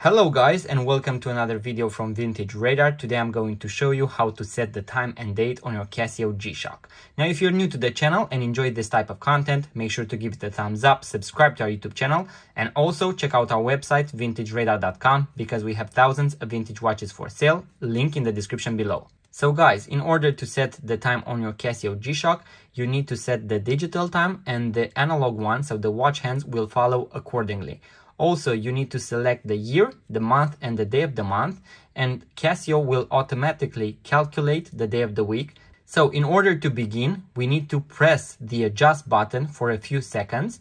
Hello guys, and welcome to another video from Vintage Radar. Today I'm going to show you how to set the time and date on your Casio G-Shock. Now if you're new to the channel and enjoy this type of content, make sure to give it a thumbs up, subscribe to our YouTube channel, and also check out our website vintageradar.com because we have thousands of vintage watches for sale, link in the description below. So guys, in order to set the time on your Casio G-Shock, you need to set the digital time and the analog one, so the watch hands will follow accordingly. Also, you need to select the year, the month, and the day of the month, and Casio will automatically calculate the day of the week. So in order to begin, we need to press the adjust button for a few seconds,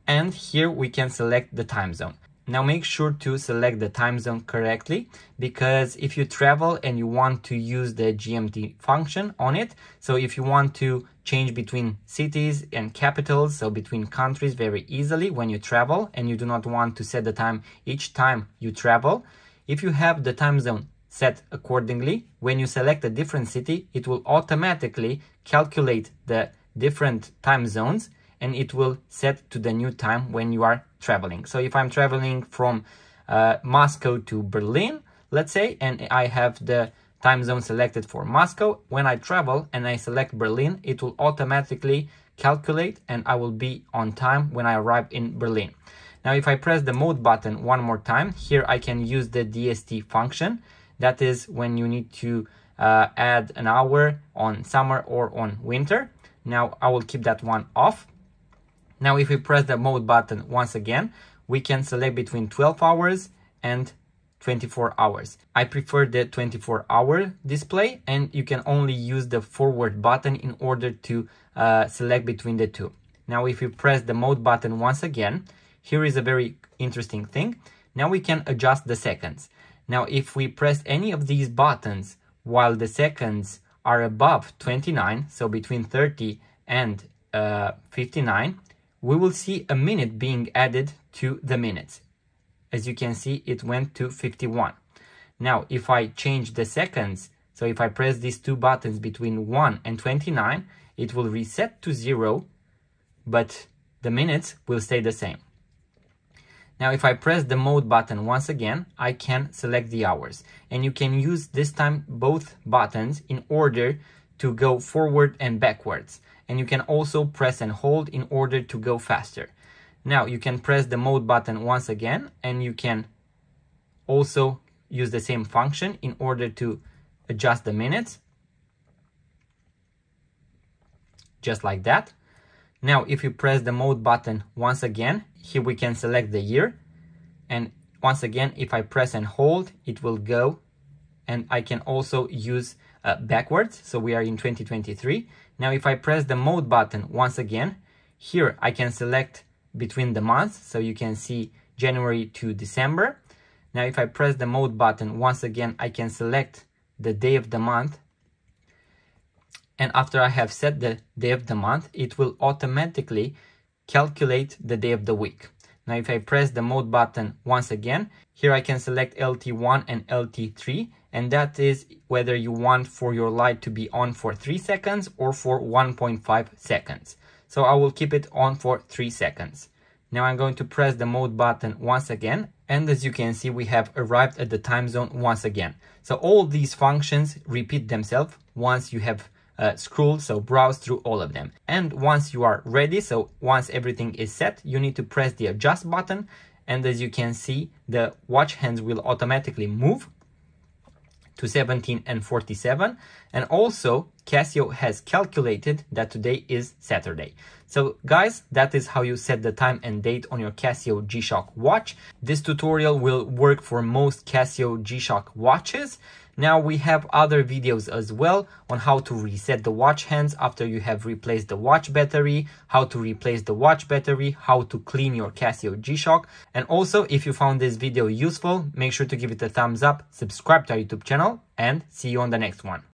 and here we can select the time zone. Now make sure to select the time zone correctly, because if you travel and you want to use the GMT function on it, so if you want to change between cities and capitals, so between countries very easily when you travel and you do not want to set the time each time you travel, if you have the time zone set accordingly, when you select a different city, it will automatically calculate the different time zones and it will set to the new time when you are traveling. So if I'm traveling from Moscow to Berlin, let's say, and I have the time zone selected for Moscow, when I travel and I select Berlin, it will automatically calculate and I will be on time when I arrive in Berlin. Now if I press the mode button one more time, here I can use the DST function. That is when you need to add an hour on summer or on winter. Now I will keep that one off. Now if we press the mode button once again, we can select between 12 hours and 24 hours. I prefer the 24-hour display, and you can only use the forward button in order to select between the two. Now if you press the mode button once again, here is a very interesting thing. Now we can adjust the seconds. Now if we press any of these buttons while the seconds are above 29, so between 30 and 59, we will see a minute being added to the minutes. As you can see, it went to 51. Now, if I change the seconds, so if I press these two buttons between 1 and 29, it will reset to 0, but the minutes will stay the same. Now, if I press the mode button once again, I can select the hours. And you can use this time both buttons in order to go forward and backwards. And you can also press and hold in order to go faster. Now you can press the mode button once again, and you can also use the same function in order to adjust the minutes. Just like that. Now if you press the mode button once again, here we can select the year. And once again, if I press and hold, it will go. And I can also use backwards, so we are in 2023. Now if I press the mode button once again, here I can select between the months, so you can see January to December. Now if I press the mode button once again, I can select the day of the month, and after I have set the day of the month, it will automatically calculate the day of the week. Now if I press the mode button once again, here I can select LT1 and LT3, and that is whether you want for your light to be on for 3 seconds or for 1.5 seconds. So I will keep it on for 3 seconds. Now I'm going to press the mode button once again, and as you can see, we have arrived at the time zone once again. So all these functions repeat themselves once you have scrolled, so browse through all of them. And once you are ready, so once everything is set, you need to press the adjust button, and as you can see, the watch hands will automatically move to 17 and 47, and also Casio has calculated that today is Saturday. So guys, that is how you set the time and date on your Casio G-Shock watch. This tutorial will work for most Casio G-Shock watches. Now we have other videos as well on how to reset the watch hands after you have replaced the watch battery, how to replace the watch battery, how to clean your Casio G-Shock. And also, if you found this video useful, make sure to give it a thumbs up, subscribe to our YouTube channel, and see you on the next one.